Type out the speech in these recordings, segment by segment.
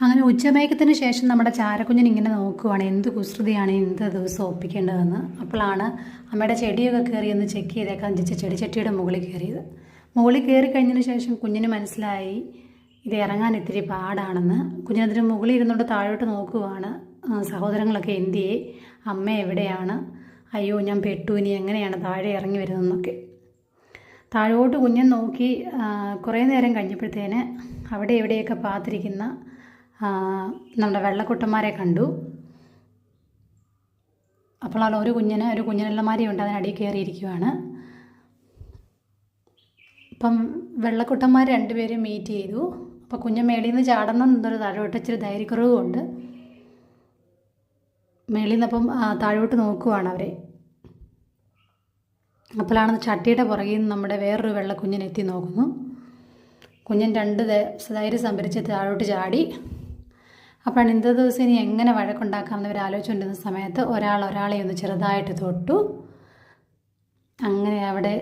അങ്ങനെ ഉച്ചമയക്കത്തിന് ശേഷം നമ്മുടെ ചാരക്കുഞ്ഞിന് ഇങ്ങനെ നോക്കുവാണ് എന്ത് കുസൃതിയാണ് എന്ത് ദിവസം ഒപ്പിക്കേണ്ടതെന്ന്. അപ്പോഴാണ് അമ്മയുടെ ചെടിയൊക്കെ കയറി ഒന്ന് ചെക്ക് ചെയ്തേക്കാൻ വെച്ച ചെടിച്ചട്ടിയുടെ മുകളിൽ കയറിയത്. മുകളിൽ കയറി കഴിഞ്ഞതിന് ശേഷം കുഞ്ഞിന് മനസ്സിലായി ഇത് ഇറങ്ങാൻ ഇത്തിരി പാടാണെന്ന്. കുഞ്ഞിനതിന് മുകളിൽ ഇരുന്നുകൊണ്ട് താഴോട്ട് നോക്കുവാണ്. സഹോദരങ്ങളൊക്കെ എന്തിയെ, അമ്മ എവിടെയാണ്, അയ്യോ ഞാൻ പെട്ടു, ഇനി എങ്ങനെയാണ് താഴെ ഇറങ്ങി വരുന്നതെന്നൊക്കെ. താഴോട്ട് കുഞ്ഞൻ നോക്കി കുറേ നേരം കഴിഞ്ഞപ്പോഴത്തേന് അവിടെ എവിടെയൊക്കെ പാത്തിരിക്കുന്ന നമ്മുടെ വെള്ളക്കുട്ടന്മാരെ കണ്ടു. അപ്പോഴാണ് ഒരു കുഞ്ഞനെല്ലമാരിയുണ്ട്, അതിനടിയിൽ കയറിയിരിക്കുവാണ്. അപ്പം വെള്ളക്കുട്ടന്മാർ രണ്ടുപേരും മീറ്റ് ചെയ്തു. അപ്പോൾ കുഞ്ഞൻ മേളിൽ നിന്ന് ചാടണം എന്നൊരു താഴോട്ട് ഇച്ചിരി ധൈര്യക്കുറവുമുണ്ട്. മേളിൽ നിന്നപ്പം താഴോട്ട് നോക്കുവാണ് അവരെ. അപ്പോഴാണ് ചട്ടിയുടെ പുറകിൽ നിന്ന് നമ്മുടെ വേറൊരു വെള്ളക്കുഞ്ഞൻ എത്തി നോക്കുന്നു. കുഞ്ഞൻ ധൈര്യം സംഭരിച്ച് താഴോട്ട് ചാടി. അപ്പോഴാണ് ഇന്നത്തെ ദിവസം ഇനി എങ്ങനെ വഴക്കുണ്ടാക്കാമെന്ന് ഇവർ ആലോചിച്ചുകൊണ്ടിരുന്ന സമയത്ത് ഒരാളെ ഒന്ന് ചെറുതായിട്ട് തൊട്ടു. അങ്ങനെ അവിടെ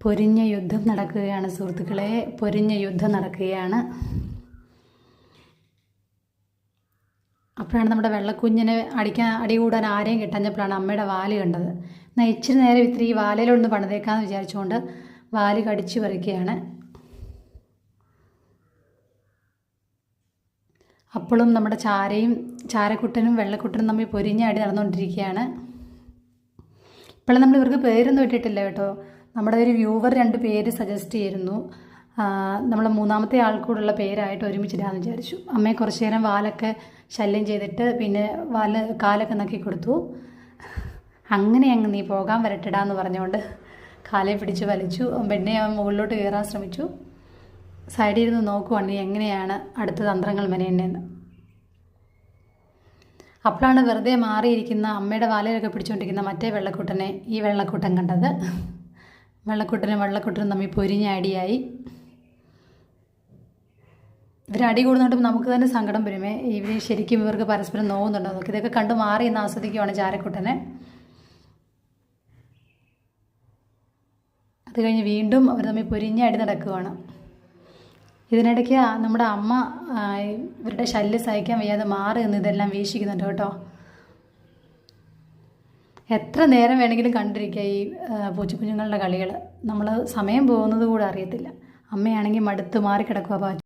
പൊരിഞ്ഞ യുദ്ധം നടക്കുകയാണ് സുഹൃത്തുക്കളെ, പൊരിഞ്ഞ യുദ്ധം നടക്കുകയാണ്. അപ്പോഴാണ് നമ്മുടെ വെള്ളക്കുഞ്ഞിനെ അടി കൂടാൻ ആരെയും കിട്ടഞ്ഞപ്പോഴാണ് അമ്മയുടെ വാല് കണ്ടത്. എന്നാൽ ഇച്ചിരി നേരം ഈ വാലയിലൊന്ന് പണിതേക്കാമെന്ന് വിചാരിച്ചുകൊണ്ട് വാല് കടിച്ചു പറിക്കുകയാണ്. അപ്പോഴും നമ്മുടെ ചാരക്കുട്ടനും വെള്ളക്കുട്ടനും തമ്മിൽ പൊരിഞ്ഞ അടി നടന്നുകൊണ്ടിരിക്കുകയാണ്. ഇപ്പോഴും നമ്മൾ ഇവർക്ക് പേരൊന്നും ഇട്ടിട്ടില്ല കേട്ടോ. നമ്മുടെ ഒരു വ്യൂവർ 2 പേര് സജസ്റ്റ് ചെയ്തിരുന്നു. നമ്മൾ മൂന്നാമത്തെ ആൾക്കൂടുള്ള പേരായിട്ട് ഒരുമിച്ചിടാമെന്ന് വിചാരിച്ചു. അമ്മയെ കുറച്ച് നേരം വാലൊക്കെ ശല്യം ചെയ്തിട്ട് പിന്നെ കാലൊക്കെ നക്കി കൊടുത്തു. അങ്ങനെ അങ്ങ് നീ പോകാൻ വരട്ടിടാന്ന് പറഞ്ഞുകൊണ്ട് കാലെ പിടിച്ച് വലിച്ചു. പെണ്ണെ അവൻ മുകളിലോട്ട് കയറാൻ ശ്രമിച്ചു. സൈഡിൽ ഇരുന്ന് നോക്കുവാണ് നീ എങ്ങനെയാണ് അടുത്ത തന്ത്രങ്ങൾ മെനയുന്നതെന്ന്. അപ്പോഴാണ് വെറുതെ മാറിയിരിക്കുന്ന അമ്മയുടെ വാലയിലൊക്കെ പിടിച്ചുകൊണ്ടിരിക്കുന്ന മറ്റേ വെള്ളക്കുട്ടനെ ഈ വെള്ളക്കുട്ടൻ കണ്ടത്. വെള്ളക്കുട്ടനും തമ്മിൽ പൊരിഞ്ഞ അടിയായി. ഇവരടി കൂടുന്നോണ്ടും നമുക്ക് തന്നെ സങ്കടം വരുമേ. ശരിക്കും ഇവർക്ക് പരസ്പരം നോവുന്നുണ്ടോ നോക്കി. ഇതൊക്കെ കണ്ടു മാറി എന്ന് ആസ്വദിക്കുവാണ് ചാരക്കുട്ടനെ. അത് കഴിഞ്ഞ് വീണ്ടും അവർ തമ്മിൽ പൊരിഞ്ഞ അടി നടക്കുവാണ്. ഇതിനിടയ്ക്ക് നമ്മുടെ അമ്മ ഇവരുടെ ശല്യം സഹിക്കാൻ വയ്യാതെ മാറി നിന്ന് ഇതെല്ലാം വീക്ഷിക്കുന്നുണ്ട് കേട്ടോ. എത്ര നേരം വേണമെങ്കിലും കണ്ടിരിക്കുക ഈ പൂച്ചക്കുഞ്ഞുങ്ങളുടെ കളികൾ. നമ്മൾ സമയം പോകുന്നത് കൂടെ അറിയത്തില്ല. അമ്മയാണെങ്കിൽ മടുത്ത് മാറിക്കിടക്കുക.